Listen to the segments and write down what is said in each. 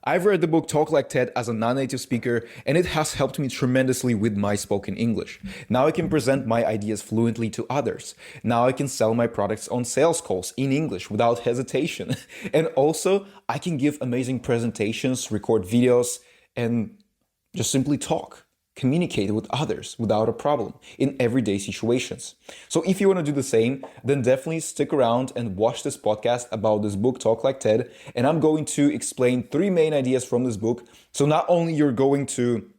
I've read the book Talk Like TED as a non-native speaker, and it has helped me tremendously with my spoken English. Now I can present my ideas fluently to others. Now I can sell my products on sales calls in English without hesitation. And also, I can give amazing presentations, record videos, and just simply talk, communicate with others without a problem in everyday situations. So if you want to do the same, then definitely stick around and watch this podcast about this book, Talk Like TED. And I'm going to explain three main ideas from this book. So not only you're going to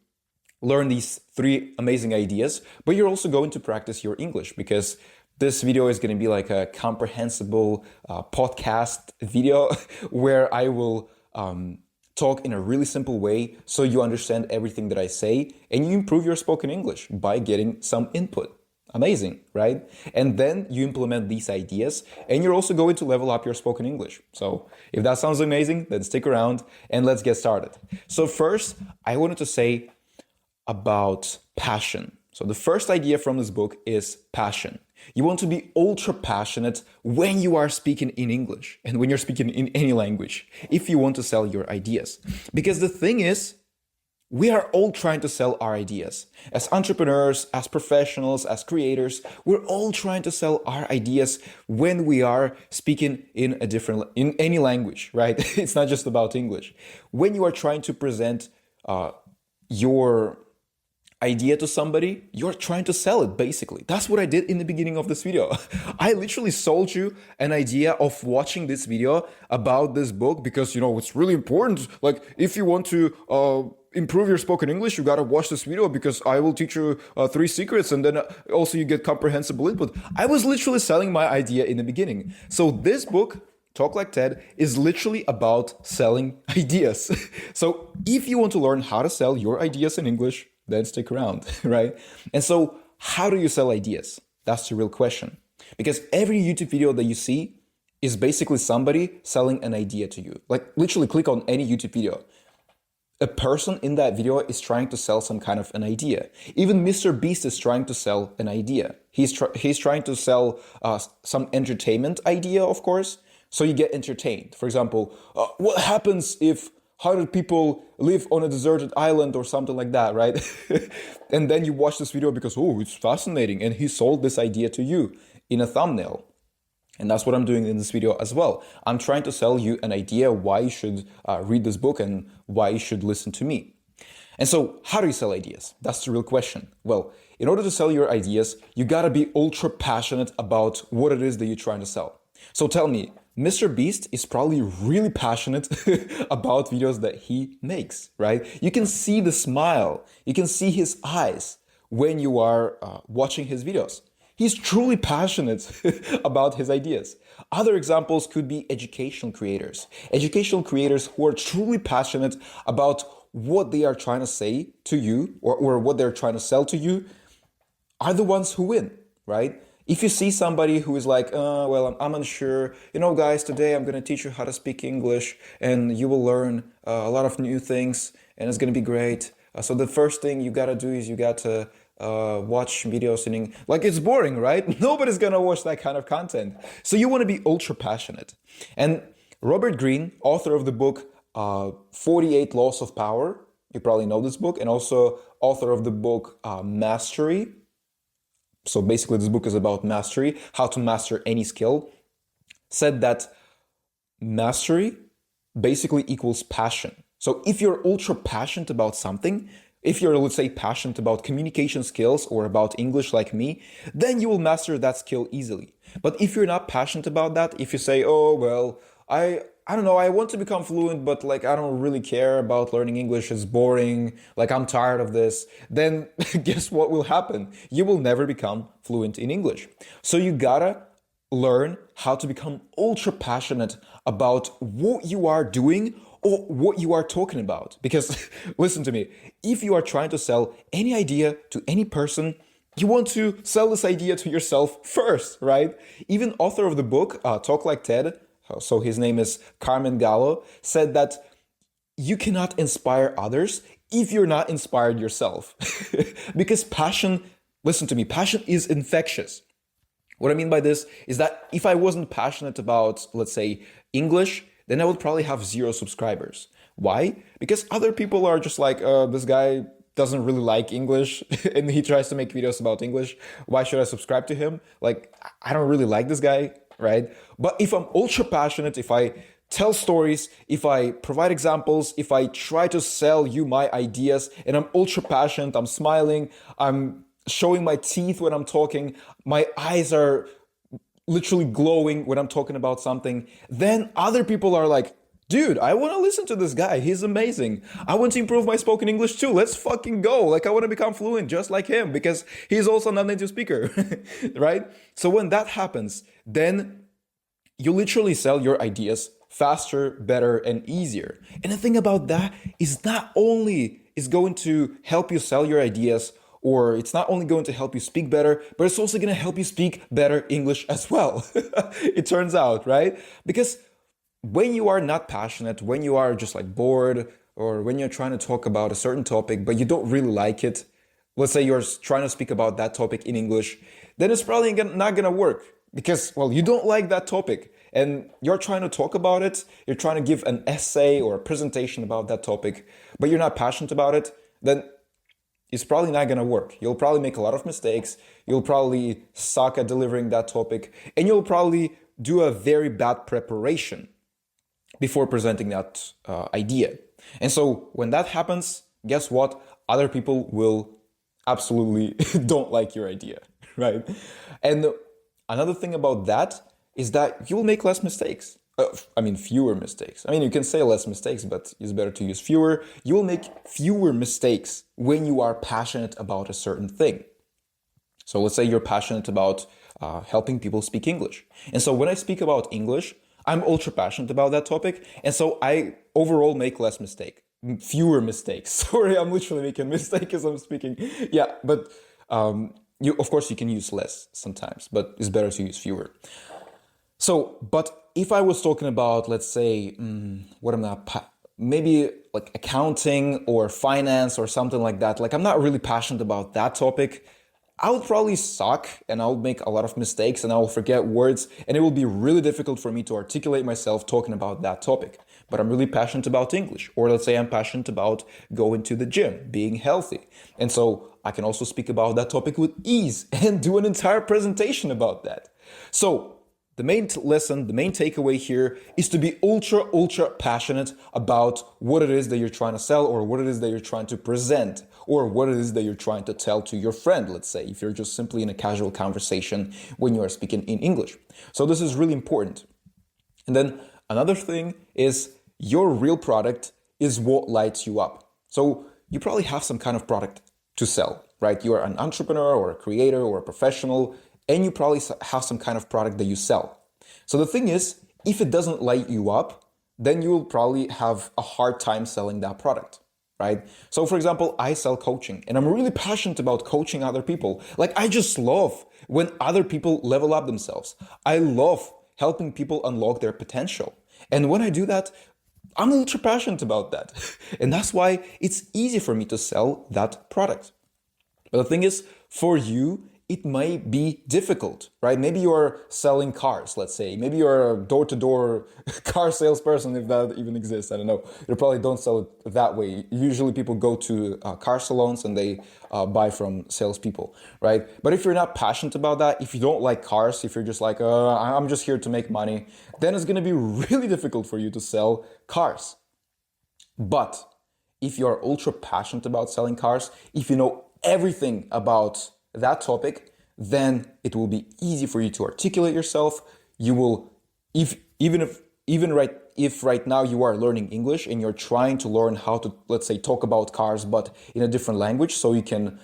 learn these three amazing ideas, but you're also going to practice your English, because this video is going to be like a comprehensible podcast video where I will talk in a really simple way so you understand everything that I say and you improve your spoken English by getting some input. Amazing, right? And then you implement these ideas and you're also going to level up your spoken English. So if that sounds amazing, then stick around and let's get started. So first, I wanted to say about passion. So the first idea from this book is passion. You want to be ultra passionate when you are speaking in English and when you're speaking in any language, if you want to sell your ideas. Because the thing is, we are all trying to sell our ideas. As entrepreneurs, as professionals, as creators, we're all trying to sell our ideas when we are speaking in any language, right? It's not just about English. When you are trying to present your idea to somebody, you're trying to sell it, basically. That's what I did in the beginning of this video. I literally sold you an idea of watching this video about this book because, it's really important. Like, if you want to improve your spoken English, you gotta watch this video because I will teach you 3 secrets, and then also you get comprehensible input. I was literally selling my idea in the beginning. So this book, Talk Like TED, is literally about selling ideas. So if you want to learn how to sell your ideas in English, then stick around, right? And so how do you sell ideas? That's the real question. Because every YouTube video that you see is basically somebody selling an idea to you. Like, literally click on any YouTube video. A person in that video is trying to sell some kind of an idea. Even Mr. Beast is trying to sell an idea. He's trying to sell some entertainment idea, of course, so you get entertained. For example, what happens if 100 people live on a deserted island or something like that, right? And then you watch this video because, oh, it's fascinating. And he sold this idea to you in a thumbnail. And that's what I'm doing in this video as well. I'm trying to sell you an idea why you should read this book and why you should listen to me. And so how do you sell ideas? That's the real question. Well, in order to sell your ideas, you gotta be ultra passionate about what it is that you're trying to sell. So tell me, Mr. Beast is probably really passionate about videos that he makes, right? You can see the smile, you can see his eyes when you are watching his videos. He's truly passionate about his ideas. Other examples could be educational creators who are truly passionate about what they are trying to say to you or what they're trying to sell to you are the ones who win, right? If you see somebody who is like, well, I'm unsure, guys, today I'm going to teach you how to speak English and you will learn a lot of new things and it's going to be great. So the first thing you got to do is you got to watch videos in English. Like, it's boring, right? Nobody's going to watch that kind of content. So you want to be ultra passionate. And Robert Greene, author of the book 48 Laws of Power, you probably know this book, and also author of the book Mastery. So basically this book is about mastery, how to master any skill, said that mastery basically equals passion. So if you're ultra passionate about something, if you're, let's say, passionate about communication skills or about English like me, then you will master that skill easily. But if you're not passionate about that, if you say, oh, well, I don't know, I want to become fluent, but like, I don't really care about learning English. It's boring. Like, I'm tired of this. Then guess what will happen? You will never become fluent in English. So you gotta learn how to become ultra passionate about what you are doing or what you are talking about. Because listen to me, if you are trying to sell any idea to any person, you want to sell this idea to yourself first, right? Even author of the book, Talk Like TED, so his name is Carmen Gallo, said that you cannot inspire others if you're not inspired yourself. Because passion, listen to me, passion is infectious. What I mean by this is that if I wasn't passionate about, let's say, English, then I would probably have 0 subscribers. Why? Because other people are just like, this guy doesn't really like English and he tries to make videos about English. Why should I subscribe to him? Like, I don't really like this guy, right? But if I'm ultra passionate, if I tell stories, if I provide examples, if I try to sell you my ideas and I'm ultra passionate, I'm smiling, I'm showing my teeth when I'm talking, my eyes are literally glowing when I'm talking about something, then other people are like, dude, I want to listen to this guy. He's amazing. I want to improve my spoken English too. Let's fucking go. Like, I want to become fluent just like him because he's also a non-native speaker, right? So when that happens, then you literally sell your ideas faster, better, and easier. And the thing about that is not only is going to help you sell your ideas, or it's not only going to help you speak better, but it's also going to help you speak better English as well. It turns out, right? Because when you are not passionate, when you are just like bored, or when you're trying to talk about a certain topic, but you don't really like it, let's say you're trying to speak about that topic in English, then it's probably not going to work because, well, you don't like that topic and you're trying to talk about it. You're trying to give an essay or a presentation about that topic, but you're not passionate about it. Then it's probably not going to work. You'll probably make a lot of mistakes. You'll probably suck at delivering that topic, and you'll probably do a very bad preparation before presenting that idea. And so when that happens, guess what? Other people will absolutely don't like your idea, right? And another thing about that is that you will make less mistakes. Fewer mistakes. You can say less mistakes, but it's better to use fewer. You will make fewer mistakes when you are passionate about a certain thing. So let's say you're passionate about helping people speak English. And so when I speak about English, I'm ultra passionate about that topic. And so I overall make fewer mistakes. Sorry, I'm literally making a mistake as I'm speaking. Yeah, but of course you can use less sometimes, but it's better to use fewer. So, but if I was talking about, let's say, maybe like accounting or finance or something like that, like I'm not really passionate about that topic, I would probably suck and I would make a lot of mistakes and I will forget words and it will be really difficult for me to articulate myself talking about that topic. But I'm really passionate about English, or let's say I'm passionate about going to the gym, being healthy. And so I can also speak about that topic with ease and do an entire presentation about that. So the main lesson, the main takeaway here is to be ultra passionate about what it is that you're trying to sell, or what it is that you're trying to present, or what it is that you're trying to tell to your friend, let's say, if you're just simply in a casual conversation when you are speaking in English. So this is really important. And then another thing is your real product is what lights you up. So you probably have some kind of product to sell, right? You are an entrepreneur or a creator or a professional, and you probably have some kind of product that you sell. So the thing is, if it doesn't light you up, then you will probably have a hard time selling that product, right? So for example, I sell coaching and I'm really passionate about coaching other people. Like, I just love when other people level up themselves. I love helping people unlock their potential. And when I do that, I'm ultra passionate about that. And that's why it's easy for me to sell that product. But the thing is, for you, it might be difficult, right? Maybe you're selling cars, let's say. Maybe you're a door-to-door car salesperson, if that even exists. I don't know. You probably don't sell it that way. Usually people go to car salons and they buy from salespeople, right? But if you're not passionate about that, if you don't like cars, if you're just like, I'm just here to make money, then it's going to be really difficult for you to sell cars. But if you're ultra passionate about selling cars, if you know everything about that topic, then it will be easy for you to articulate yourself. You will, if right now you are learning English and you're trying to learn how to, let's say, talk about cars, but in a different language, so you can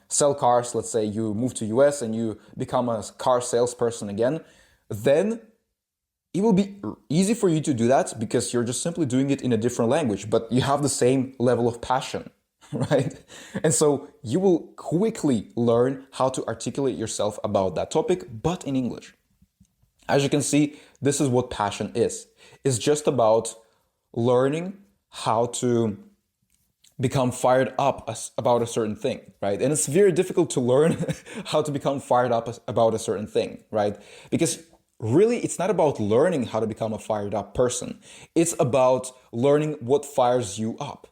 sell cars. Let's say you move to US and you become a car salesperson again, then it will be easy for you to do that because you're just simply doing it in a different language, but you have the same level of passion. Right? And so you will quickly learn how to articulate yourself about that topic, but in English. As you can see, this is what passion is. It's just about learning how to become fired up about a certain thing, right? And it's very difficult to learn how to become fired up about a certain thing, right? Because really, it's not about learning how to become a fired up person. It's about learning what fires you up.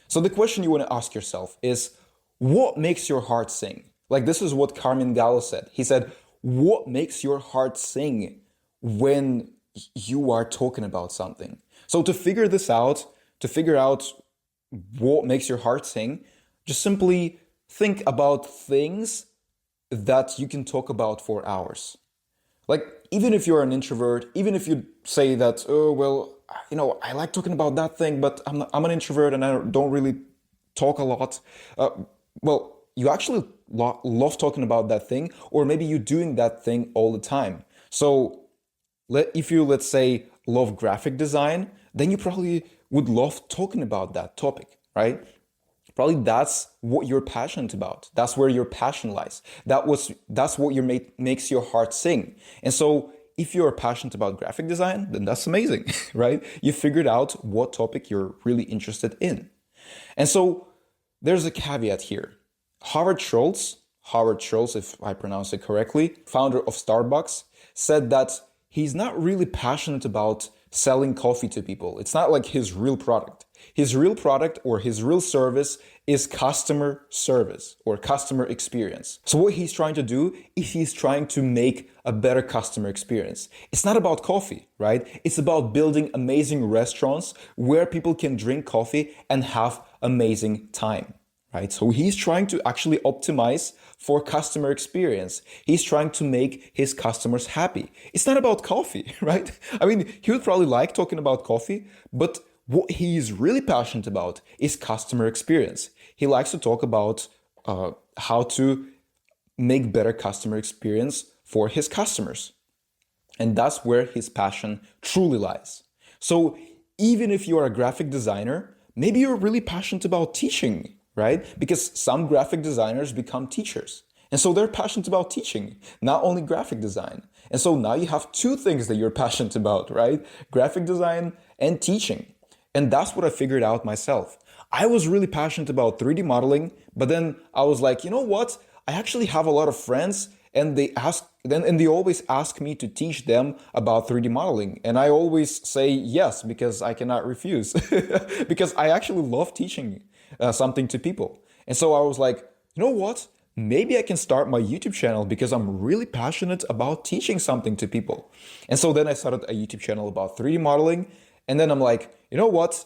So the question you want to ask yourself is, what makes your heart sing? Like this is what Carmen Gallo said. He said, what makes your heart sing when you are talking about something? So to figure this out, to figure out what makes your heart sing, just simply think about things that you can talk about for hours. Like, even if you're an introvert, even if you say that, oh, well, I like talking about that thing, but I'm an introvert and I don't really talk a lot. Well, you actually love talking about that thing, or maybe you're doing that thing all the time. So, if you, let's say, love graphic design, then you probably would love talking about that topic, right? Probably that's what you're passionate about. That's where your passion lies. That's what makes your heart sing. And so if you're passionate about graphic design, then that's amazing, right? You figured out what topic you're really interested in. And so there's a caveat here. Howard Schultz, if I pronounce it correctly, founder of Starbucks, said that he's not really passionate about selling coffee to people. It's not like his real product. His real product or his real service is customer service or customer experience. So what he's trying to do is he's trying to make a better customer experience. It's not about coffee, right? It's about building amazing restaurants where people can drink coffee and have amazing time. Right? So he's trying to actually optimize for customer experience. He's trying to make his customers happy. It's not about coffee, right? I mean, he would probably like talking about coffee, but what he's really passionate about is customer experience. He likes to talk about how to make better customer experience for his customers. And that's where his passion truly lies. So even if you are a graphic designer, maybe you're really passionate about teaching, right? Because some graphic designers become teachers. And so they're passionate about teaching, not only graphic design. And so now you have two things that you're passionate about, right? Graphic design and teaching. And that's what I figured out myself. I was really passionate about 3D modeling, but then I was like, you know what? I actually have a lot of friends and they always ask me to teach them about 3D modeling. And I always say yes, because I cannot refuse because I actually love teaching something to people. And so I was like, you know what? Maybe I can start my YouTube channel because I'm really passionate about teaching something to people. And so then I started a YouTube channel about 3D modeling. And then I'm like, you know what?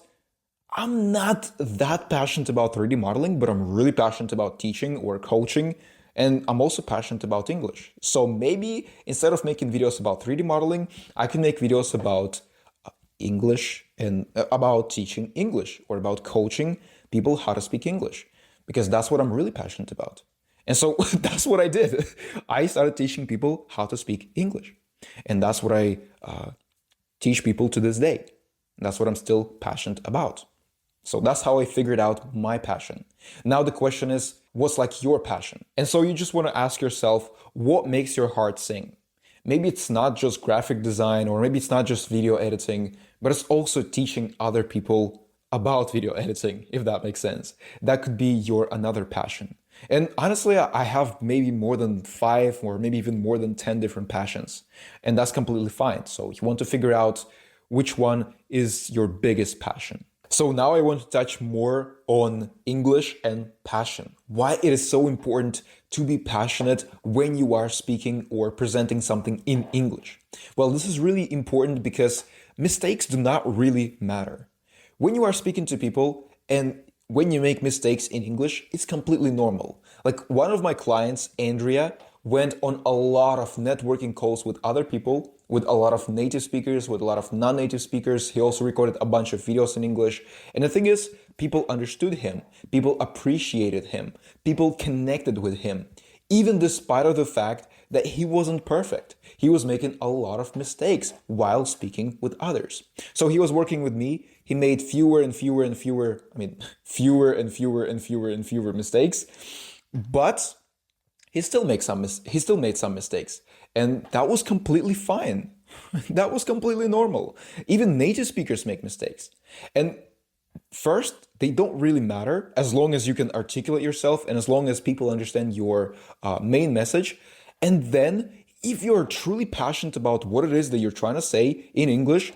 I'm not that passionate about 3D modeling, but I'm really passionate about teaching or coaching. And I'm also passionate about English. So maybe instead of making videos about 3D modeling, I can make videos about English and about teaching English or about coaching people how to speak English, because that's what I'm really passionate about. And so that's what I did. I started teaching people how to speak English. And that's what I teach people to this day. That's what I'm still passionate about. So that's how I figured out my passion. Now the question is, what's like your passion? And so you just want to ask yourself, what makes your heart sing? Maybe it's not just graphic design, or maybe it's not just video editing, but it's also teaching other people about video editing, if that makes sense. That could be your another passion. And honestly, I have maybe more than 5 or maybe even more than 10 different passions. And that's completely fine. So you want to figure out which one is your biggest passion. So now I want to touch more on English and passion. Why it is so important to be passionate when you are speaking or presenting something in English. Well, this is really important because mistakes do not really matter. When you are speaking to people and when you make mistakes in English, it's completely normal. Like one of my clients, Andrea, went on a lot of networking calls with other people, with a lot of native speakers, with a lot of non-native speakers. He also recorded a bunch of videos in English. And the thing is, people understood him. People appreciated him. People connected with him, even despite of the fact that he wasn't perfect. He was making a lot of mistakes while speaking with others. So he was working with me. He made fewer and fewer mistakes, but he still made some mistakes. And that was completely fine. That was completely normal. Even native speakers make mistakes. And first, they don't really matter as long as you can articulate yourself and as long as people understand your main message. And then if you're truly passionate about what it is that you're trying to say in English,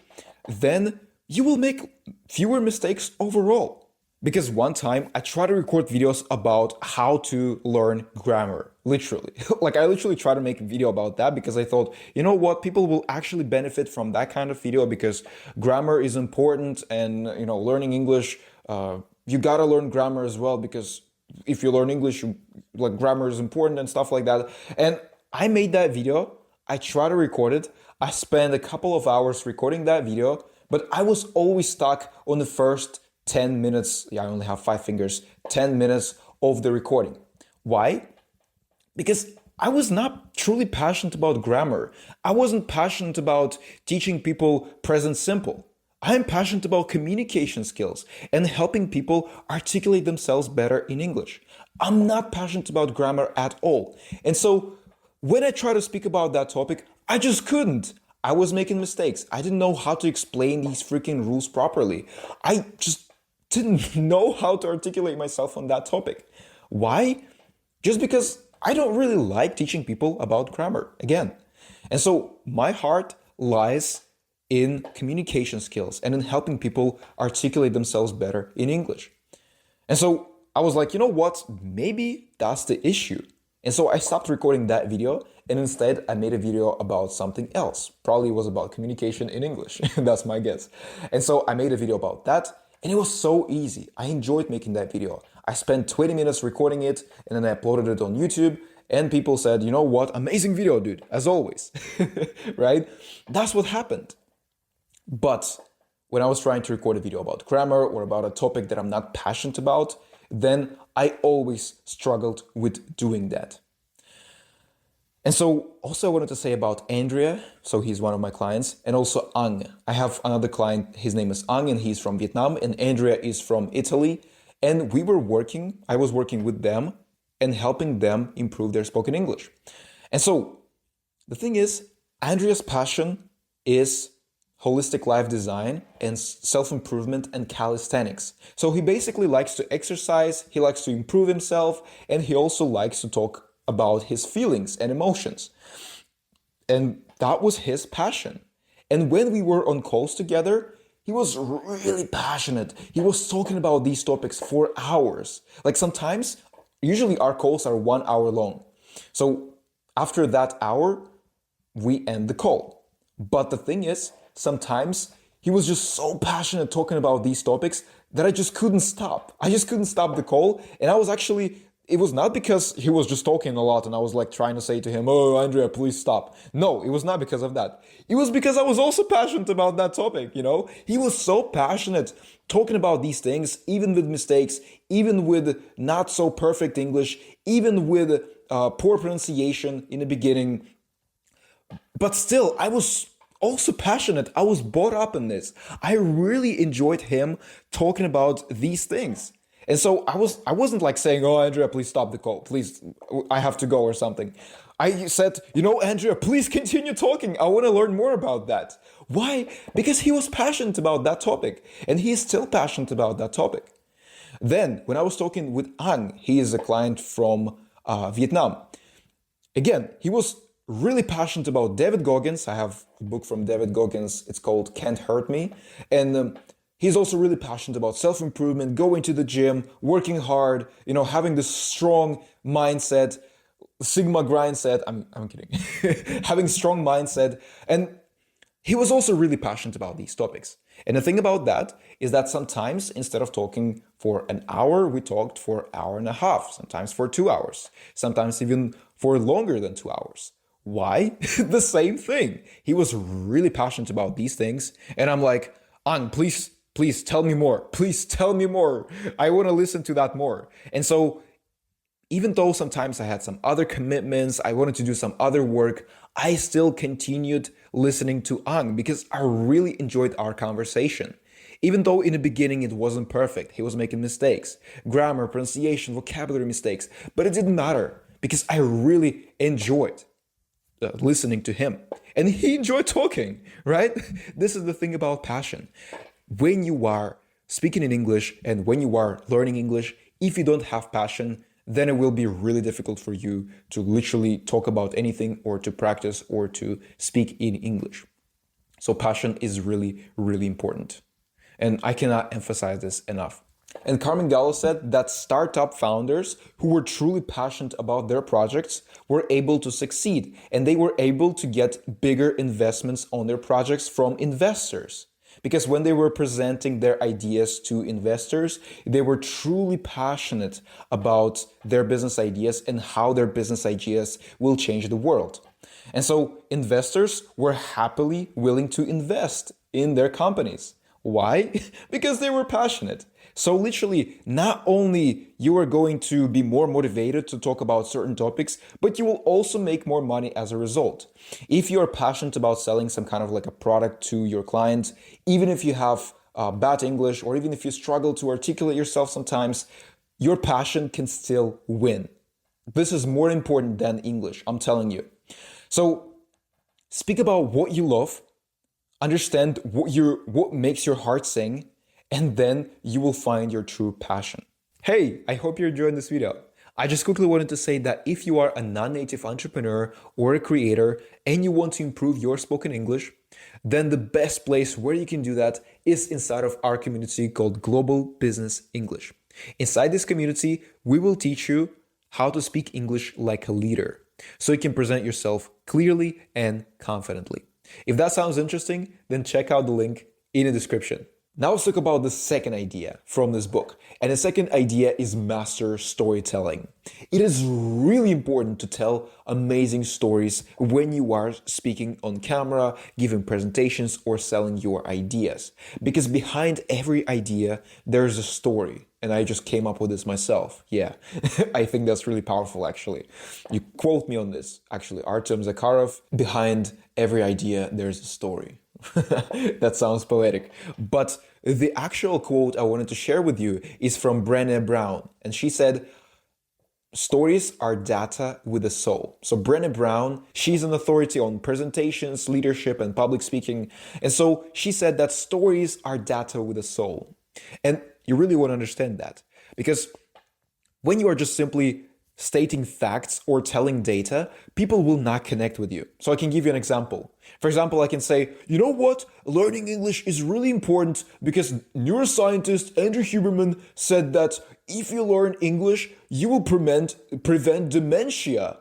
then you will make fewer mistakes overall. Because one time I tried to record videos about how to learn grammar, literally. Like I literally tried to make a video about that because I thought, you know what, people will actually benefit from that kind of video because grammar is important and, learning English, you gotta learn grammar as well because if you learn English, like grammar is important and stuff like that. And I made that video, I tried to record it, I spent a couple of hours recording that video, but I was always stuck on the first 10 minutes, I only have 5 fingers, 10 minutes of the recording. Why? Because I was not truly passionate about grammar. I wasn't passionate about teaching people present simple. I'm passionate about communication skills and helping people articulate themselves better in English. I'm not passionate about grammar at all. And so when I try to speak about that topic, I just couldn't. I was making mistakes. I didn't know how to explain these freaking rules properly. I just didn't know how to articulate myself on that topic. Why? Just because I don't really like teaching people about grammar, again. And so my heart lies in communication skills and in helping people articulate themselves better in English. And so I was like, you know what? Maybe that's the issue. And so I stopped recording that video and instead I made a video about something else. Probably it was about communication in English. That's my guess. And so I made a video about that. And it was so easy. I enjoyed making that video. I spent 20 minutes recording it and then I uploaded it on YouTube and people said, you know what, amazing video, dude, as always, right? That's what happened. But when I was trying to record a video about grammar or about a topic that I'm not passionate about, then I always struggled with doing that. And so also I wanted to say about Andrea, so he's one of my clients, and also Ang. I have another client, his name is Ang and he's from Vietnam and Andrea is from Italy. And I was working with them and helping them improve their spoken English. And so the thing is, Andrea's passion is holistic life design and self-improvement and calisthenics. So he basically likes to exercise, he likes to improve himself, and he also likes to talk about his feelings and emotions. And that was his passion. And when we were on calls together, he was really passionate. He was talking about these topics for hours. Like sometimes, usually our calls are 1 hour long. So after that hour, we end the call. But the thing is, sometimes he was just so passionate talking about these topics that I just couldn't stop. I just couldn't stop the call. And it was not because he was just talking a lot and I was like trying to say to him, oh, Andrea, please stop. No, it was not because of that. It was because I was also passionate about that topic, He was so passionate talking about these things, even with mistakes, even with not so perfect English, even with poor pronunciation in the beginning. But still, I was also passionate. I was brought up in this. I really enjoyed him talking about these things. And so I wasn't like saying, oh, Andrea, please stop the call. Please, I have to go or something. I said, Andrea, please continue talking. I want to learn more about that. Why? Because he was passionate about that topic and he is still passionate about that topic. Then when I was talking with Anh, he is a client from Vietnam. Again, he was really passionate about David Goggins. I have a book from David Goggins. It's called Can't Hurt Me. And he's also really passionate about self-improvement, going to the gym, working hard, having this strong mindset, Sigma grindset. I'm kidding. Having strong mindset. And he was also really passionate about these topics. And the thing about that is that sometimes instead of talking for an hour, we talked for an hour and a half, sometimes for 2 hours, sometimes even for longer than 2 hours. Why? The same thing. He was really passionate about these things. And I'm like, Ang, please tell me more. Please tell me more. I want to listen to that more. And so even though sometimes I had some other commitments, I wanted to do some other work, I still continued listening to Ang because I really enjoyed our conversation. Even though in the beginning it wasn't perfect, he was making mistakes, grammar, pronunciation, vocabulary mistakes, but it didn't matter because I really enjoyed listening to him. And he enjoyed talking, right? This is the thing about passion. When you are speaking in English and when you are learning English, if you don't have passion, then it will be really difficult for you to literally talk about anything or to practice or to speak in English. So passion is really, really important. And I cannot emphasize this enough. And Carmen Gallo said that startup founders who were truly passionate about their projects were able to succeed, and they were able to get bigger investments on their projects from investors. Because when they were presenting their ideas to investors, they were truly passionate about their business ideas and how their business ideas will change the world. And so investors were happily willing to invest in their companies. Why? Because they were passionate. So literally, not only you are going to be more motivated to talk about certain topics, but you will also make more money as a result. If you are passionate about selling some kind of like a product to your clients, even if you have bad English or even if you struggle to articulate yourself sometimes, your passion can still win. This is more important than English, I'm telling you. So speak about what you love, understand what makes your heart sing, and then you will find your true passion. Hey, I hope you're enjoying this video. I just quickly wanted to say that if you are a non-native entrepreneur or a creator and you want to improve your spoken English, then the best place where you can do that is inside of our community called Global Business English. Inside this community, we will teach you how to speak English like a leader, so you can present yourself clearly and confidently. If that sounds interesting, then check out the link in the description. Now let's talk about the second idea from this book. And the second idea is master storytelling. It is really important to tell amazing stories when you are speaking on camera, giving presentations, or selling your ideas. Because behind every idea, there's a story. And I just came up with this myself. Yeah, I think that's really powerful, actually. You quote me on this, actually. Artem Zakharov, behind every idea, there's a story. That sounds poetic. But the actual quote I wanted to share with you is from Brené Brown. And she said, stories are data with a soul. So Brené Brown, she's an authority on presentations, leadership, and public speaking. And so she said that stories are data with a soul. And you really want to understand that. Because when you are just simply stating facts or telling data, people will not connect with you. So I can give you an example. For example, I can say, you know what? Learning English is really important because neuroscientist Andrew Huberman said that if you learn English, you will prevent dementia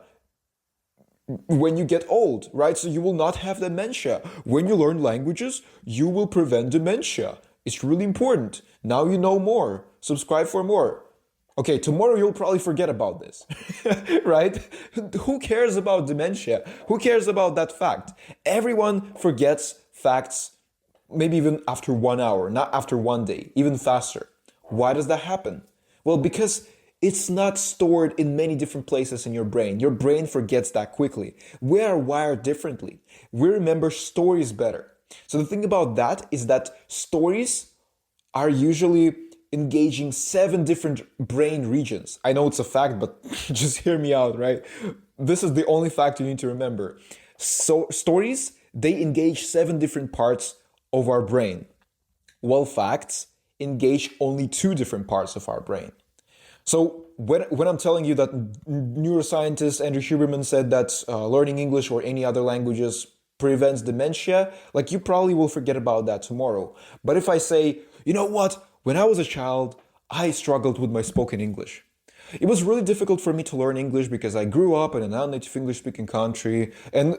when you get old, right? So you will not have dementia. When you learn languages, you will prevent dementia. It's really important. Now you know more. Subscribe for more. Okay, tomorrow you'll probably forget about this, right? Who cares about dementia? Who cares about that fact? Everyone forgets facts maybe even after 1 hour, not after 1 day, even faster. Why does that happen? Well, because it's not stored in many different places in your brain. Your brain forgets that quickly. We are wired differently. We remember stories better. So the thing about that is that stories are usually engaging 7 different brain regions. I know it's a fact, but just hear me out, right? This is the only fact you need to remember. So stories, they engage 7 different parts of our brain, while facts engage only 2 different parts of our brain. So when I'm telling you that neuroscientist Andrew Huberman said that learning English or any other languages prevents dementia, like you probably will forget about that tomorrow. But if I say, you know what? When I was a child, I struggled with my spoken English. It was really difficult for me to learn English because I grew up in a non-native English-speaking country. And,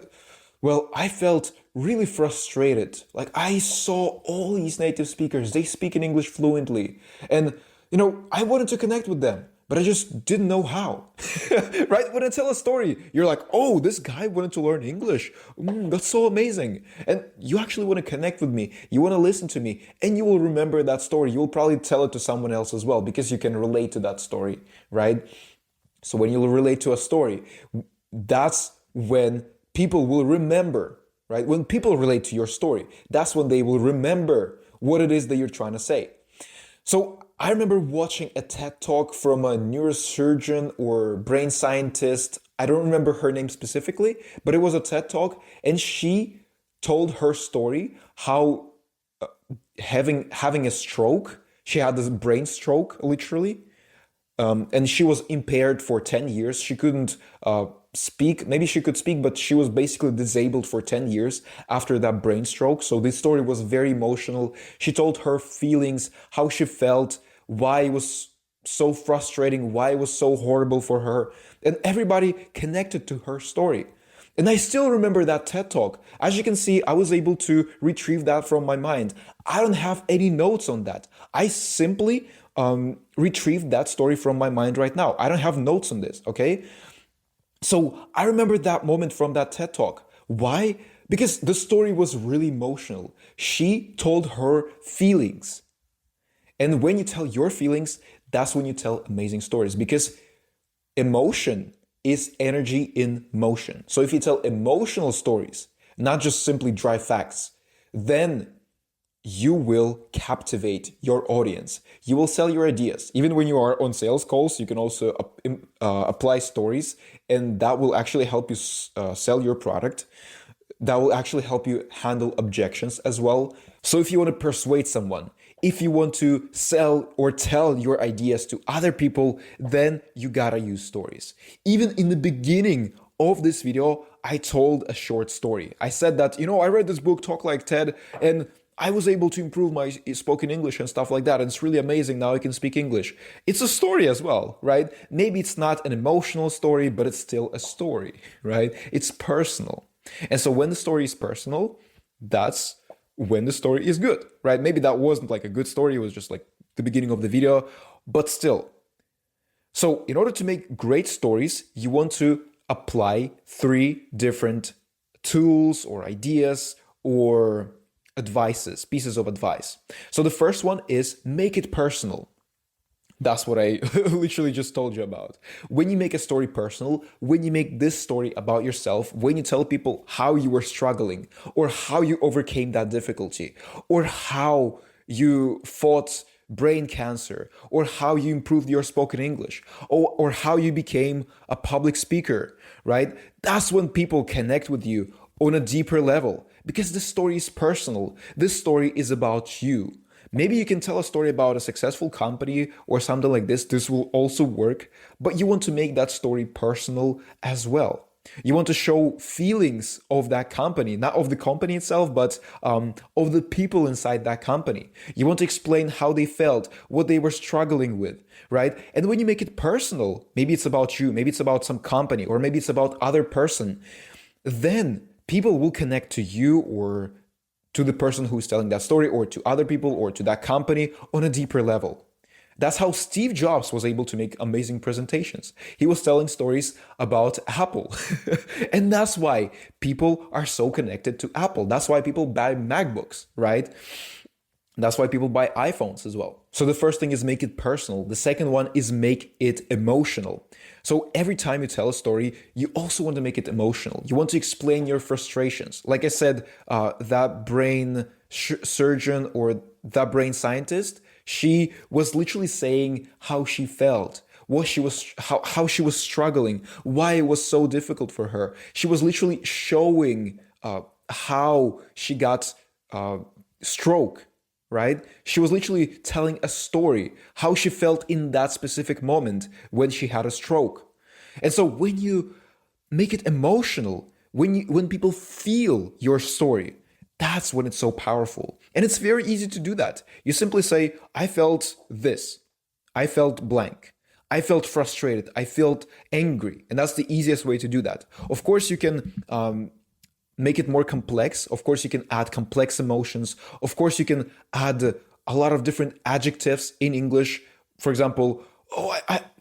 well, I felt really frustrated. Like, I saw all these native speakers. They speak in English fluently. And, I wanted to connect with them, but I just didn't know how. Right? When I tell a story, you're like, oh, this guy wanted to learn English. That's so amazing. And you actually want to connect with me. You want to listen to me. And you will remember that story. You will probably tell it to someone else as well because you can relate to that story, right? So when you relate to a story, that's when people will remember, right? When people relate to your story, that's when they will remember what it is that you're trying to say. So I remember watching a TED Talk from a neurosurgeon or brain scientist. I don't remember her name specifically, but it was a TED Talk. And she told her story how having a stroke, she had this brain stroke, literally. And she was impaired for 10 years. She couldn't speak. Maybe she could speak, but she was basically disabled for 10 years after that brain stroke. So this story was very emotional. She told her feelings, how she felt, why it was so frustrating, why it was so horrible for her. And everybody connected to her story. And I still remember that TED Talk. As you can see, I was able to retrieve that from my mind. I don't have any notes on that. I simply retrieved that story from my mind right now. I don't have notes on this, okay? So I remember that moment from that TED Talk. Why? Because the story was really emotional. She told her feelings. And when you tell your feelings, that's when you tell amazing stories, because emotion is energy in motion. So if you tell emotional stories, not just simply dry facts, then you will captivate your audience. You will sell your ideas. Even when you are on sales calls, you can also apply stories, and that will actually help you sell your product. That will actually help you handle objections as well. So if you want to persuade someone, if you want to sell or tell your ideas to other people, then you gotta use stories. Even in the beginning of this video, I told a short story. I said that, I read this book, Talk Like TED, and I was able to improve my spoken English and stuff like that. And it's really amazing. Now I can speak English. It's a story as well, right? Maybe it's not an emotional story, but it's still a story, right? It's personal. And so when the story is personal, that's when the story is good, right? Maybe that wasn't like a good story. It was just like the beginning of the video, but still. So in order to make great stories, you want to apply 3 different tools or ideas or pieces of advice. So the first one is make it personal. That's what I literally just told you about. When you make a story personal, when you make this story about yourself, when you tell people how you were struggling, or how you overcame that difficulty, or how you fought brain cancer, or how you improved your spoken English, or how you became a public speaker, right? That's when people connect with you on a deeper level, because this story is personal. This story is about you. Maybe you can tell a story about a successful company or something like this. This will also work, but you want to make that story personal as well. You want to show feelings of that company, not of the company itself, but of the people inside that company. You want to explain how they felt, what they were struggling with, right? And when you make it personal, maybe it's about you, maybe it's about some company, or maybe it's about other person, then people will connect to you or to the person who's telling that story, or to other people, or to that company on a deeper level. That's how Steve Jobs was able to make amazing presentations. He was telling stories about Apple. And that's why people are so connected to Apple. That's why people buy MacBooks, right? That's why people buy iPhones as well. So the first thing is make it personal. The second one is make it emotional. So every time you tell a story, you also want to make it emotional. You want to explain your frustrations. Like I said, that brain surgeon or that brain scientist, she was literally saying how she felt, what she was, how she was struggling, why it was so difficult for her. She was literally showing how she got stroke, right? She was literally telling a story, how she felt in that specific moment when she had a stroke. And so when you make it emotional, when people feel your story, that's when it's so powerful. And it's very easy to do that. You simply say, I felt this. I felt blank. I felt frustrated. I felt angry. And that's the easiest way to do that. Of course, you can make it more complex. Of course, you can add complex emotions. Of course, you can add a lot of different adjectives in English. For example,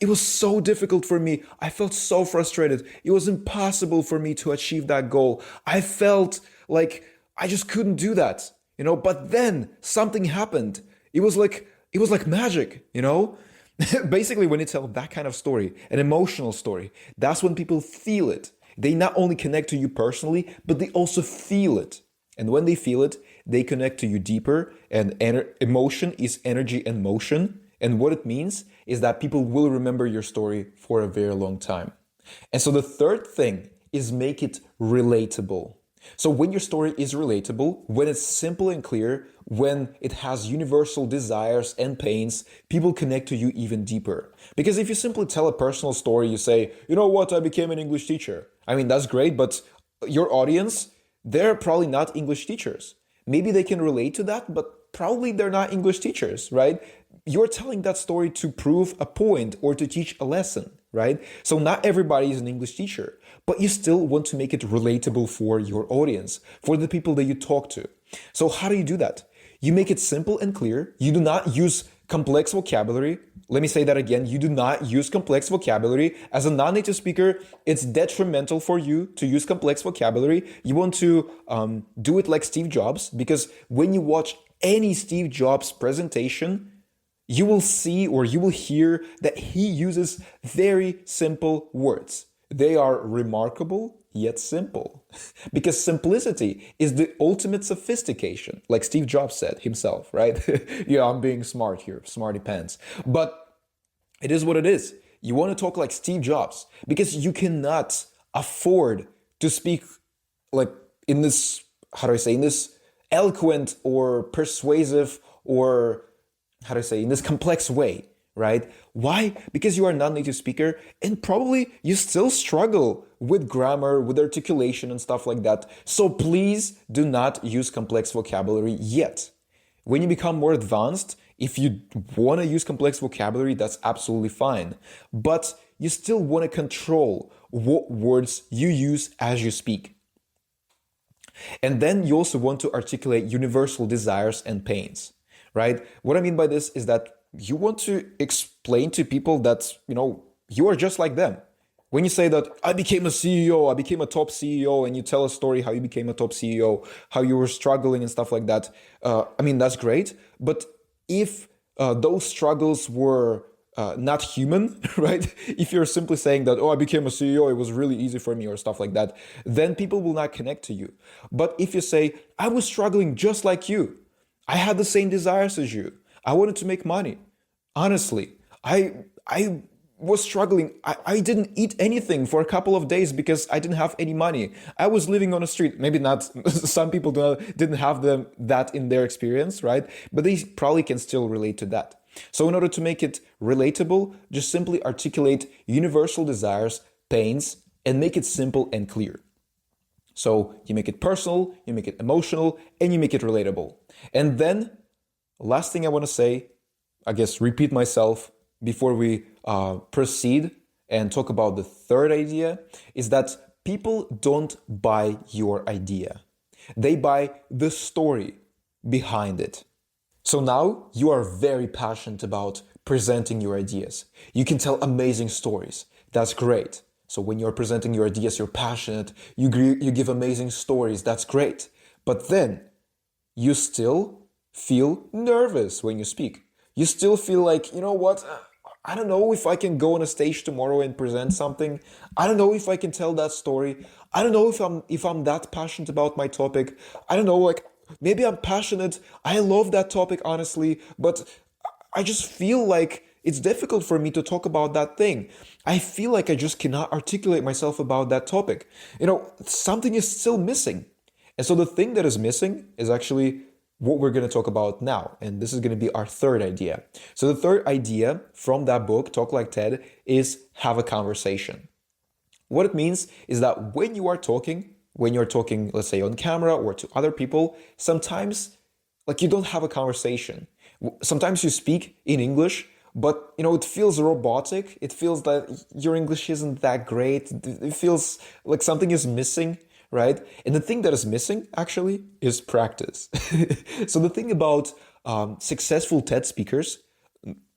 it was so difficult for me. I felt so frustrated. It was impossible for me to achieve that goal. I felt like I just couldn't do that, but then something happened. It was like magic, Basically, when you tell that kind of story, an emotional story, that's when people feel it. They not only connect to you personally, but they also feel it. And when they feel it, they connect to you deeper. And emotion is energy and motion. And what it means is that people will remember your story for a very long time. And so the third thing is make it relatable. So when your story is relatable, when it's simple and clear, when it has universal desires and pains, people connect to you even deeper. Because if you simply tell a personal story, you say, you know what, I became an English teacher. I mean, that's great, but your audience, they're probably not English teachers. Maybe they can relate to that, but probably they're not English teachers, right? You're telling that story to prove a point or to teach a lesson, right? So not everybody is an English teacher, but you still want to make it relatable for your audience, for the people that you talk to. So how do you do that? You make it simple and clear. You do not use complex vocabulary. Let me say that again. You do not use complex vocabulary. As a non-native speaker, it's detrimental for you to use complex vocabulary. You want to do it like Steve Jobs, because when you watch any Steve Jobs presentation, you will see or you will hear that he uses very simple words. They are remarkable yet simple. Because simplicity is the ultimate sophistication, like Steve Jobs said himself, right? Yeah, I'm being smart here, smarty pants. But it is what it is. You want to talk like Steve Jobs because you cannot afford to speak like in this, how do I say, in this eloquent or persuasive or how do I say, in this complex way, right? Why? Because you are a non-native speaker and probably you still struggle with grammar, with articulation and stuff like that. So please do not use complex vocabulary yet. When you become more advanced, if you want to use complex vocabulary, that's absolutely fine. But you still want to control what words you use as you speak. And then you also want to articulate universal desires and pains. Right? What I mean by this is that you want to explain to people that, you are just like them. When you say that I became a CEO, I became a top CEO, and you tell a story how you became a top CEO, how you were struggling and stuff like that, that's great. But if those struggles were not human, right? If you're simply saying that, oh, I became a CEO, it was really easy for me or stuff like that, then people will not connect to you. But if you say, I was struggling just like you, I had the same desires as you. I wanted to make money. Honestly, I was struggling. I didn't eat anything for a couple of days because I didn't have any money. I was living on the street. Maybe not, some people didn't have that in their experience, right? But they probably can still relate to that. So in order to make it relatable, just simply articulate universal desires, pains, and make it simple and clear. So you make it personal, you make it emotional, and you make it relatable. And then, last thing I want to say, I guess repeat myself before we proceed and talk about the third idea, is that people don't buy your idea. They buy the story behind it. So now you are very passionate about presenting your ideas. You can tell amazing stories. That's great. So when you're presenting your ideas, you're passionate, you give amazing stories, that's great. But then you still feel nervous when you speak. You still feel like, you know what, I don't know if I can go on a stage tomorrow and present something. I don't know if I can tell that story. I don't know if I'm that passionate about my topic. I don't know, like maybe I'm passionate. I love that topic, honestly, but I just feel like it's difficult for me to talk about that thing. I feel like I just cannot articulate myself about that topic. Something is still missing. And so the thing that is missing is actually what we're going to talk about now. And this is going to be our third idea. So the third idea from that book, Talk Like TED, is have a conversation. What it means is that when you're talking, let's say on camera or to other people, sometimes like you don't have a conversation. Sometimes you speak in English, but it feels robotic. It feels that your English isn't that great. It feels like something is missing, right? And the thing that is missing actually is practice. So the thing about successful TED speakers,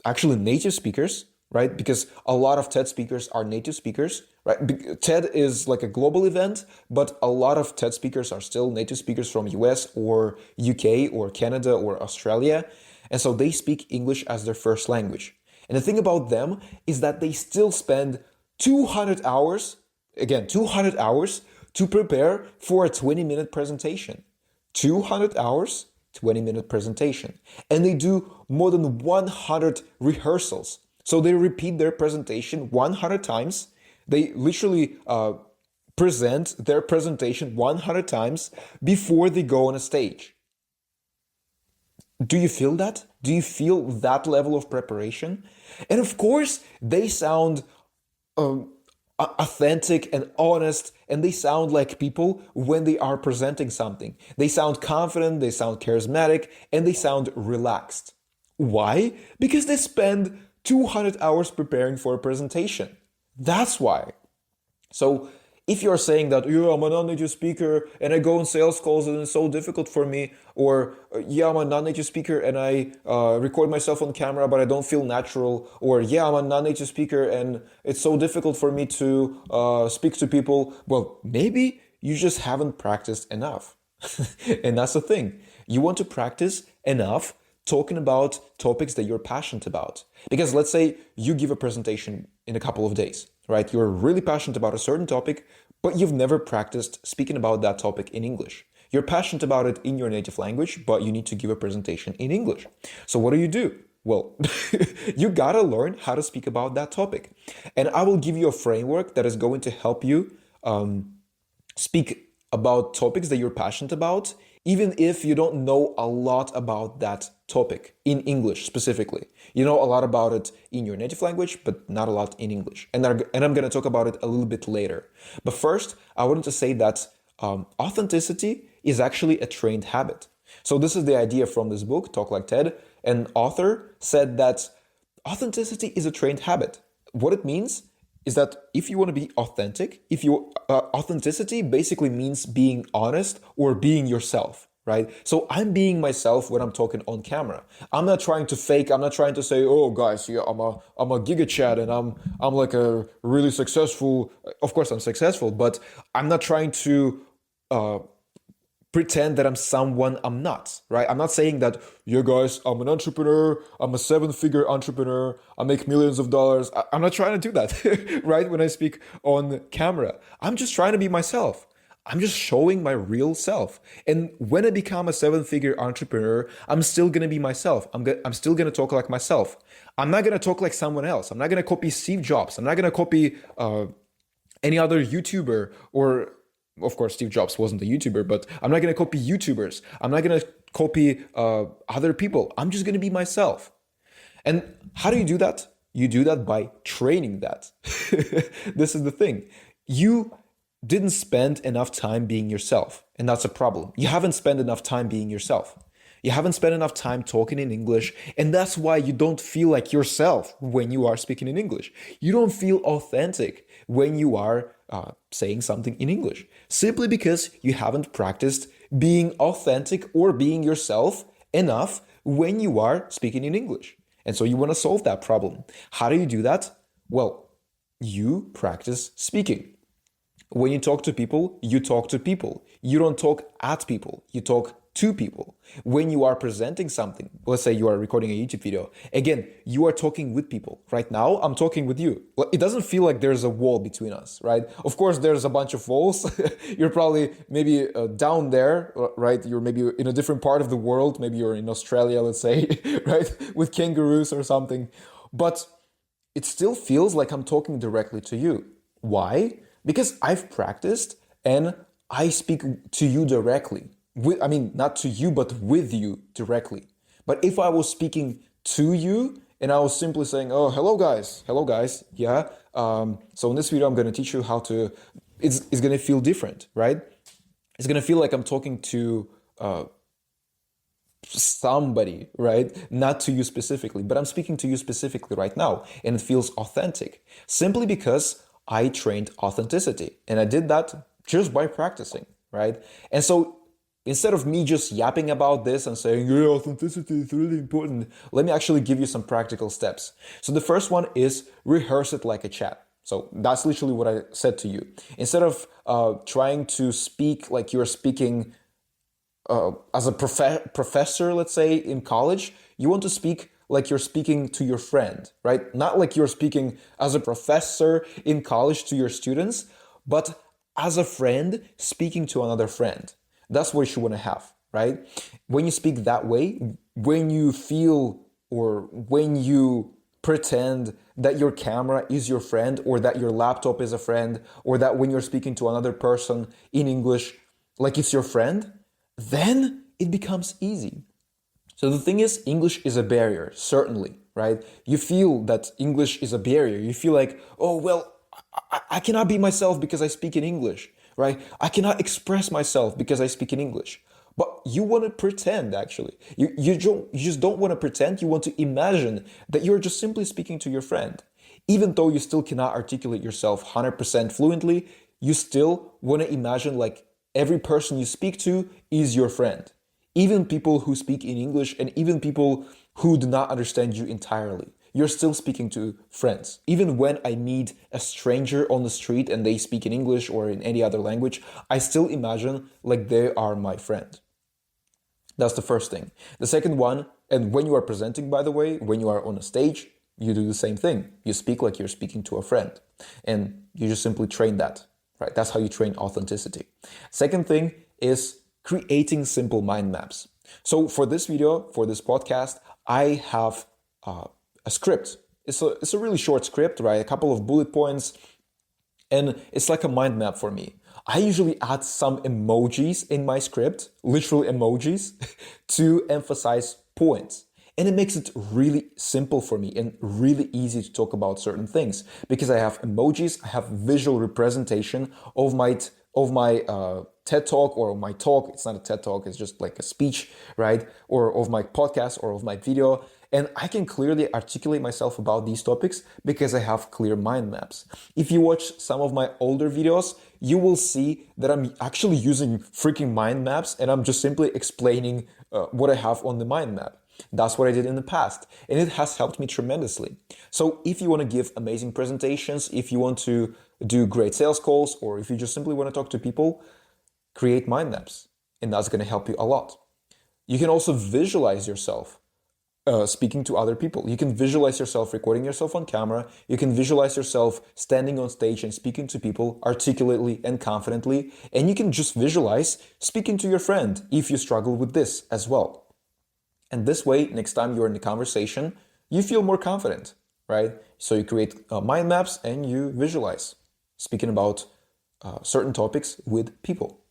actually native speakers, right? Because a lot of TED speakers are native speakers, right? TED is like a global event, but a lot of TED speakers are still native speakers from US or UK or Canada or Australia. And so they speak English as their first language. And the thing about them is that they still spend 200 hours, again, 200 hours to prepare for a 20-minute presentation. 200 hours, 20-minute presentation. And they do more than 100 rehearsals. So they repeat their presentation 100 times. They literally present their presentation 100 times before they go on a stage. Do you feel that? Do you feel that level of preparation? And of course, they sound authentic and honest, and they sound like people when they are presenting something. They sound confident, they sound charismatic, and they sound relaxed. Why? Because they spend 200 hours preparing for a presentation. That's why. So if you're saying that, yeah, I'm a non-native speaker and I go on sales calls and it's so difficult for me, or yeah, I'm a non-native speaker and I record myself on camera but I don't feel natural, or yeah, I'm a non-native speaker and it's so difficult for me to speak to people, well, maybe you just haven't practiced enough. And that's the thing. You want to practice enough talking about topics that you're passionate about. Because let's say you give a presentation in a couple of days, right? You're really passionate about a certain topic, but you've never practiced speaking about that topic in English. You're passionate about it in your native language, but you need to give a presentation in English. So what do? Well, you gotta learn how to speak about that topic. And I will give you a framework that is going to help you speak about topics that you're passionate about, even if you don't know a lot about that topic in English specifically. You know a lot about it in your native language, but not a lot in English. And I'm going to talk about it a little bit later. But first, I wanted to say that authenticity is actually a trained habit. So this is the idea from this book, Talk Like TED. An author said that authenticity is a trained habit. What it means is that if you want to be authentic, authenticity basically means being honest or being yourself, right? So I'm being myself when I'm talking on camera. I'm not trying to fake. I'm not trying to say, "Oh, guys, yeah, I'm a giga chat and I'm like a really successful." Of course, I'm successful, but I'm not trying to pretend that I'm someone I'm not, right? I'm not saying that, yeah, guys, I'm an entrepreneur, I'm a 7-figure entrepreneur, I make millions of dollars. I'm not trying to do that, right? When I speak on camera, I'm just trying to be myself. I'm just showing my real self. And when I become a 7-figure entrepreneur, I'm still going to be myself. I'm still going to talk like myself. I'm not going to talk like someone else. I'm not going to copy Steve Jobs. I'm not going to copy any other YouTuber, or of course, Steve Jobs wasn't a YouTuber, but I'm not going to copy YouTubers. I'm not going to copy other people. I'm just going to be myself. And how do you do that? You do that by training that. This is the thing. You didn't spend enough time being yourself, and that's a problem. You haven't spent enough time being yourself. You haven't spent enough time talking in English, and that's why you don't feel like yourself when you are speaking in English. You don't feel authentic when you are saying something in English, simply because you haven't practiced being authentic or being yourself enough when you are speaking in English. And so you want to solve that problem. How do you do that? Well, you practice speaking. When you talk to people, you talk to people. You don't talk at people, you talk to people. When you are presenting something, let's say you are recording a YouTube video, again, you are talking with people. Right now, I'm talking with you. Well, it doesn't feel like there's a wall between us, right? Of course, there's a bunch of walls. You're probably maybe down there, right? You're maybe in a different part of the world. Maybe you're in Australia, let's say, right? With kangaroos or something. But it still feels like I'm talking directly to you. Why? Because I've practiced and I speak to you directly. Not to you, but with you directly. But if I was speaking to you and I was simply saying, "Oh, hello guys, yeah. So in this video, I'm going to teach you how to," it's going to feel different, right? It's going to feel like I'm talking to somebody, right? Not to you specifically, but I'm speaking to you specifically right now, and it feels authentic simply because I trained authenticity, and I did that just by practicing, right? And so instead of me just yapping about this and saying, yeah, authenticity is really important, let me actually give you some practical steps. So the first one is rehearse it like a chat. So that's literally what I said to you. Instead of trying to speak like you're speaking as a professor, let's say, in college, you want to speak like you're speaking to your friend, right? Not like you're speaking as a professor in college to your students, but as a friend speaking to another friend. That's what you want to have, right? When you speak that way, when you feel or when you pretend that your camera is your friend, or that your laptop is a friend, or that when you're speaking to another person in English, like it's your friend, then it becomes easy. So the thing is, English is a barrier, certainly, right? You feel that English is a barrier. You feel like, oh, well, I cannot be myself because I speak in English, right? I cannot express myself because I speak in English. But you want to pretend, actually. You just don't want to pretend. You want to imagine that you're just simply speaking to your friend. Even though you still cannot articulate yourself 100% fluently, you still want to imagine like every person you speak to is your friend. Even people who speak in English and even people who do not understand you entirely. You're still speaking to friends. Even when I meet a stranger on the street and they speak in English or in any other language, I still imagine like they are my friend. That's the first thing. The second one, and when you are presenting, by the way, when you are on a stage, you do the same thing. You speak like you're speaking to a friend. And you just simply train that, right? That's how you train authenticity. Second thing is creating simple mind maps. So for this video, for this podcast, I have a script. It's a really short script, right? A couple of bullet points, and it's like a mind map for me. I usually add some emojis in my script, literal emojis, to emphasize points. And it makes it really simple for me and really easy to talk about certain things because I have emojis, I have visual representation of my TED Talk or my talk. It's not a TED Talk, it's just like a speech, right? Or of my podcast or of my video. And I can clearly articulate myself about these topics because I have clear mind maps. If you watch some of my older videos, you will see that I'm actually using freaking mind maps and I'm just simply explaining what I have on the mind map. That's what I did in the past, and it has helped me tremendously. So if you want to give amazing presentations, if you want to do great sales calls, or if you just simply want to talk to people, create mind maps, and that's going to help you a lot. You can also visualize yourself speaking to other people. You can visualize yourself recording yourself on camera. You can visualize yourself standing on stage and speaking to people articulately and confidently. And you can just visualize speaking to your friend if you struggle with this as well. And this way, next time you're in a conversation, you feel more confident, right? So you create mind maps and you visualize speaking about certain topics with people.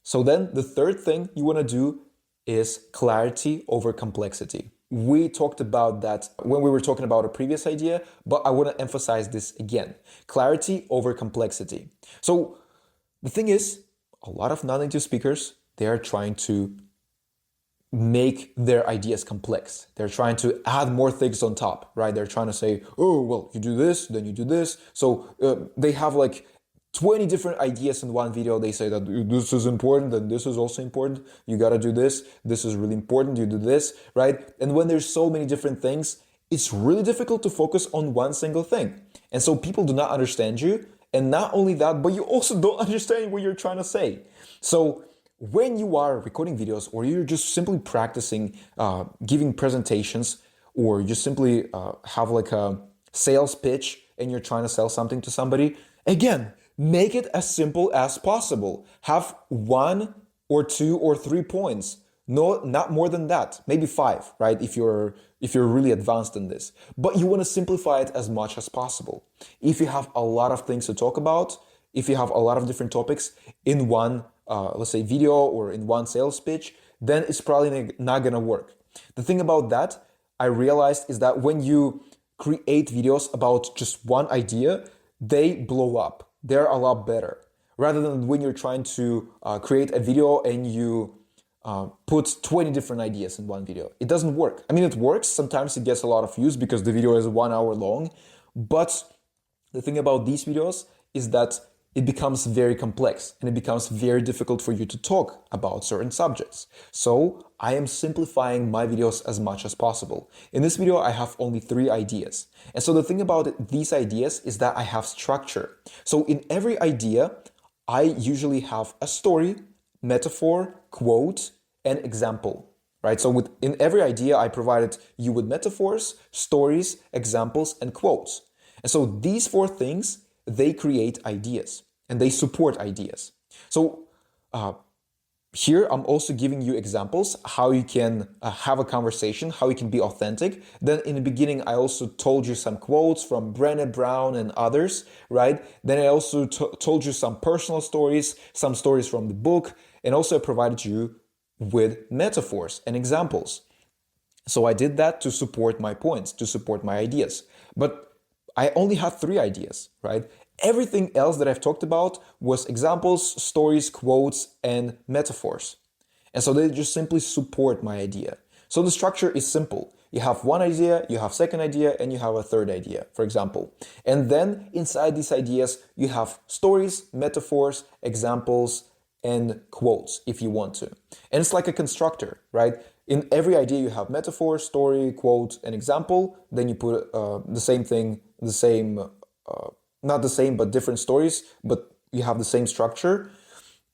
So then the third thing you want to do is clarity over complexity. We talked about that when we were talking about a previous idea, but I want to emphasize this again. Clarity over complexity. So the thing is, a lot of non-native speakers, they are trying to make their ideas complex. They're trying to add more things on top, right? They're trying to say, oh, well, you do this, then you do this. So they have like 20 different ideas in one video. They say that this is important and this is also important. You got to do this. This is really important. You do this, right? And when there's so many different things, it's really difficult to focus on one single thing. And so people do not understand you. And not only that, but you also don't understand what you're trying to say. So when you are recording videos or you're just simply practicing giving presentations, or you simply have like a sales pitch and you're trying to sell something to somebody, again, make it as simple as possible. Have 1 or 2 or 3 points. No, not more than that. Maybe 5, right? If you're really advanced in this. But you want to simplify it as much as possible. If you have a lot of things to talk about, if you have a lot of different topics in one let's say video or in one sales pitch, then it's probably not gonna work. The thing about that, I realized, is that when you create videos about just one idea, they blow up. They're a lot better. Rather than when you're trying to create a video and you put 20 different ideas in one video. It doesn't work. I mean, it works. Sometimes it gets a lot of views because the video is 1 hour long. But the thing about these videos is that it becomes very complex and it becomes very difficult for you to talk about certain subjects. So I am simplifying my videos as much as possible. In this video, I have only 3 ideas. And so the thing about these ideas is that I have structure. So in every idea, I usually have a story, metaphor, quote, and example, right? So in every idea, I provided you with metaphors, stories, examples, and quotes. And so these 4 things, they create ideas and they support ideas. So Here, I'm also giving you examples how you can have a conversation, how you can be authentic. Then in the beginning, I also told you some quotes from Brené Brown and others, right? Then I also told you some personal stories, some stories from the book, and also I provided you with metaphors and examples. So I did that to support my points, to support my ideas. But I only had 3 ideas, right? Everything else that I've talked about was examples, stories, quotes, and metaphors. And so they just simply support my idea. So the structure is simple. You have one idea, you have second idea, and you have a third idea, for example. And then inside these ideas, you have stories, metaphors, examples, and quotes if you want to. And it's like a constructor, right? In every idea, you have metaphor, story, quote, and example. Then you put the same thing, not the same, but different stories, but you have the same structure.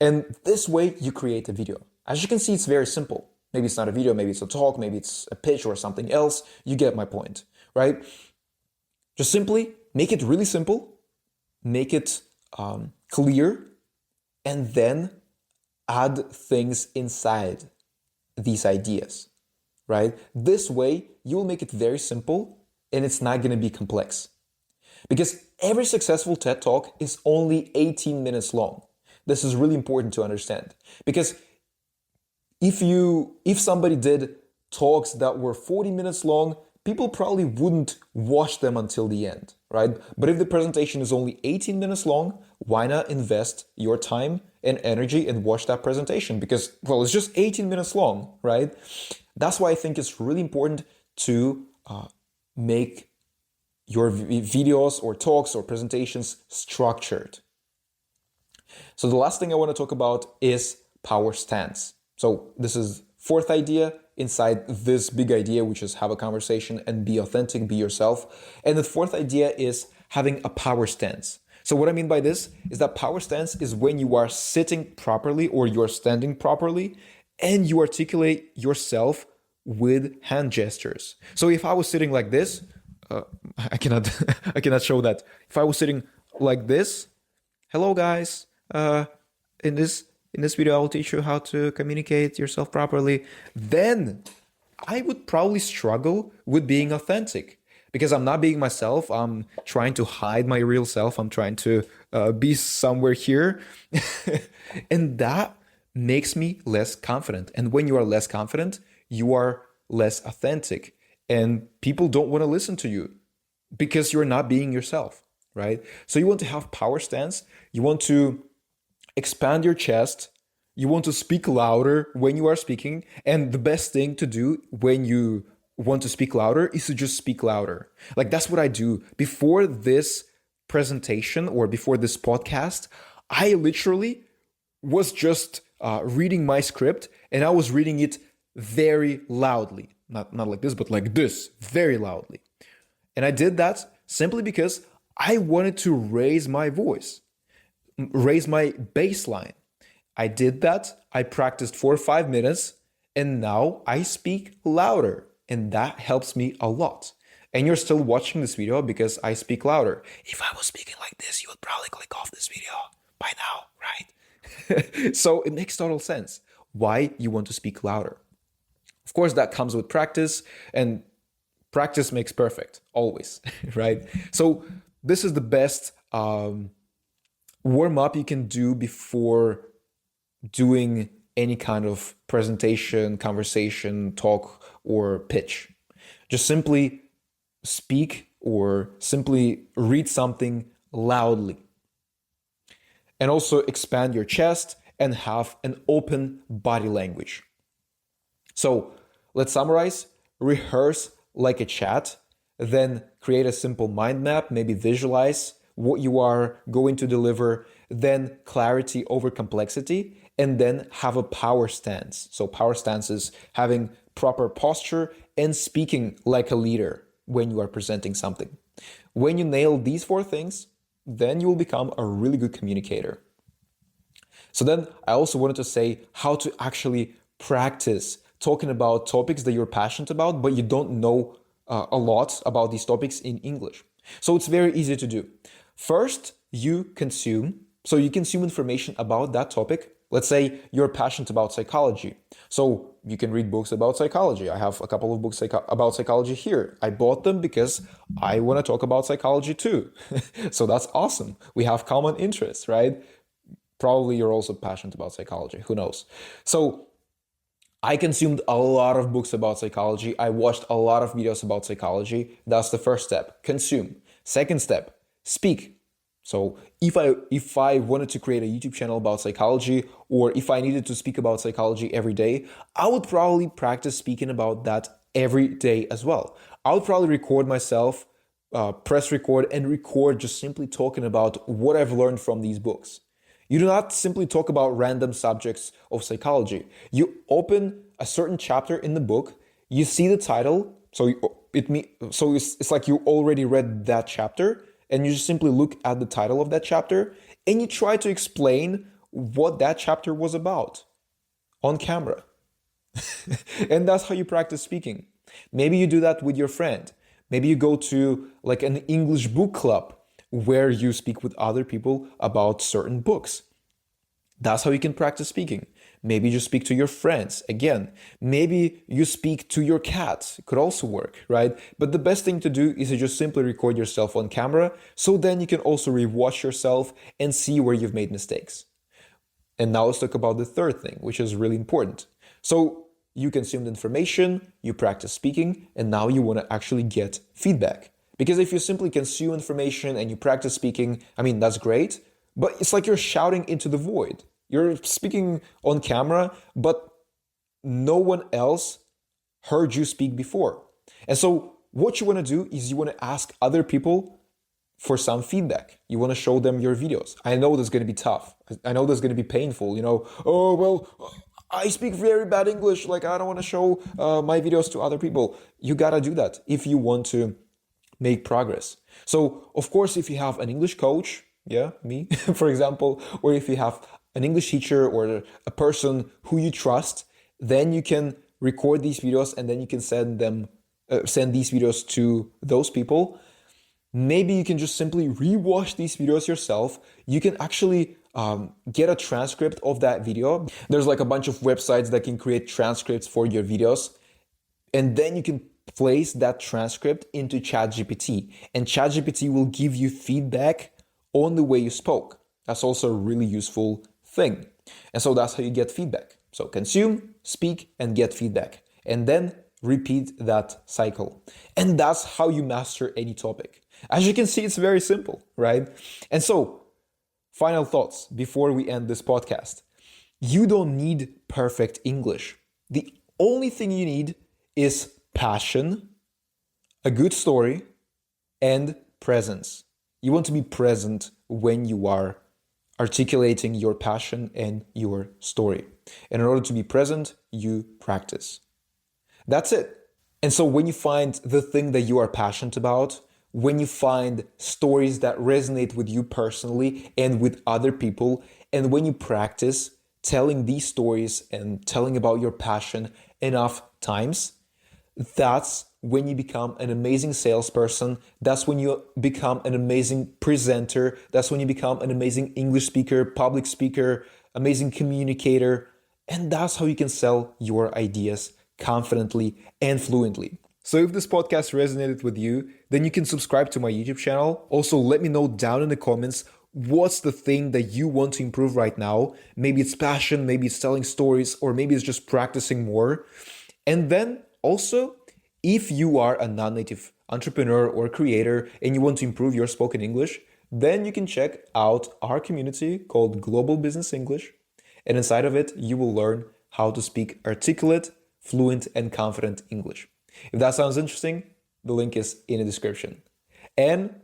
And this way you create a video. As you can see, it's very simple. Maybe it's not a video, maybe it's a talk, maybe it's a pitch or something else. You get my point, right? Just simply make it really simple, make it clear, and then add things inside these ideas, right? This way, you'll make it very simple and it's not going to be complex. Because every successful TED Talk is only 18 minutes long. This is really important to understand. Because if somebody did talks that were 40 minutes long, people probably wouldn't watch them until the end, right? But if the presentation is only 18 minutes long, why not invest your time and energy and watch that presentation? Because, well, it's just 18 minutes long, right? That's why I think it's really important to make your videos or talks or presentations structured. So the last thing I want to talk about is power stance. So this is 4th idea inside this big idea, which is have a conversation and be authentic, be yourself. And the 4th idea is having a power stance. So what I mean by this is that power stance is when you are sitting properly or you're standing properly and you articulate yourself with hand gestures. So if I was sitting like this, I cannot I cannot show that. If I was sitting like this, hello guys, in this video I will teach you how to communicate yourself properly, then I would probably struggle with being authentic because I'm not being myself. I'm trying to hide my real self. I'm trying to be somewhere here. And that makes me less confident. And when you are less confident, you are less authentic. And people don't want to listen to you because you're not being yourself, right? So you want to have power stance. You want to expand your chest. You want to speak louder when you are speaking. And the best thing to do when you want to speak louder is to just speak louder. Like that's what I do. Before this presentation or before this podcast, I literally was just reading my script and I was reading it very loudly. Not like this, but like this, very loudly. And I did that simply because I wanted to raise my voice, raise my baseline. I did that. I practiced for 5 minutes and now I speak louder and that helps me a lot. And you're still watching this video because I speak louder. If I was speaking like this, you would probably click off this video by now, right? So it makes total sense why you want to speak louder. Of course, that comes with practice, and practice makes perfect, always, right? So this is the best warm-up you can do before doing any kind of presentation, conversation, talk, or pitch. Just simply speak or simply read something loudly. And also expand your chest and have an open body language. So let's summarize. Rehearse like a chat, then create a simple mind map, maybe visualize what you are going to deliver, then clarity over complexity, and then have a power stance. So power stance is having proper posture and speaking like a leader when you are presenting something. When you nail these 4 things, then you will become a really good communicator. So then I also wanted to say how to actually practice talking about topics that you're passionate about, but you don't know a lot about these topics in English. So it's very easy to do. First, you consume information about that topic Let's say you're passionate about psychology. So you can read books about psychology. I have a couple of books about psychology here. I bought them because I want to talk about psychology too. So that's awesome. We have common interests, right? Probably you're also passionate about psychology. Who knows? So I consumed a lot of books about psychology. I watched a lot of videos about psychology. That's the first step. Consume. Second step, speak. So if I wanted to create a YouTube channel about psychology, or if I needed to speak about psychology every day, I would probably practice speaking about that every day as well. I would probably record myself, press record, and record just simply talking about what I've learned from these books. You do not simply talk about random subjects of psychology. You open a certain chapter in the book, you see the title, it's like you already read that chapter, and you just simply look at the title of that chapter, and you try to explain what that chapter was about on camera. And that's how you practice speaking. Maybe you do that with your friend. Maybe you go to like an English book club where you speak with other people about certain books. That's how you can practice speaking. Maybe you speak to your friends. Again, maybe you speak to your cat. It could also work, right? But the best thing to do is to just simply record yourself on camera, so then you can also rewatch yourself and see where you've made mistakes. And now let's talk about the third thing, which is really important. So you consumed information, you practice speaking, and now you want to actually get feedback. Because if you simply consume information and you practice speaking, I mean, that's great, but it's like you're shouting into the void. You're speaking on camera, but no one else heard you speak before. And so what you want to do is you want to ask other people for some feedback. You want to show them your videos. I know that's going to be tough. I know that's going to be painful. Oh, well, I speak very bad English. Like, I don't want to show my videos to other people. You got to do that if you want to make progress. So, of course, if you have an English coach, me, for example, or if you have an English teacher or a person who you trust, then you can record these videos and then you can send these videos to those people. Maybe you can just simply rewatch these videos yourself. You can actually get a transcript of that video. There's like a bunch of websites that can create transcripts for your videos. And then you can place that transcript into ChatGPT. And ChatGPT will give you feedback on the way you spoke. That's also a really useful thing. And so that's how you get feedback. So consume, speak, and get feedback. And then repeat that cycle. And that's how you master any topic. As you can see, it's very simple, right? And so, final thoughts before we end this podcast. You don't need perfect English. The only thing you need is passion, a good story, and presence. You want to be present when you are articulating your passion and your story. And in order to be present, you practice. That's it. And so when you find the thing that you are passionate about, when you find stories that resonate with you personally and with other people, and when you practice telling these stories and telling about your passion enough times, that's when you become an amazing salesperson. That's when you become an amazing presenter. That's when you become an amazing English speaker, public speaker, amazing communicator. And that's how you can sell your ideas confidently and fluently. So if this podcast resonated with you, then you can subscribe to my YouTube channel. Also, let me know down in the comments what's the thing that you want to improve right now. Maybe it's passion, maybe it's telling stories, or maybe it's just practicing more. And then also, if you are a non-native entrepreneur or creator and you want to improve your spoken English, then you can check out our community called Global Business English. And inside of it, you will learn how to speak articulate, fluent, and confident English. If that sounds interesting, the link is in the description. And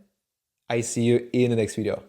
I see you in the next video.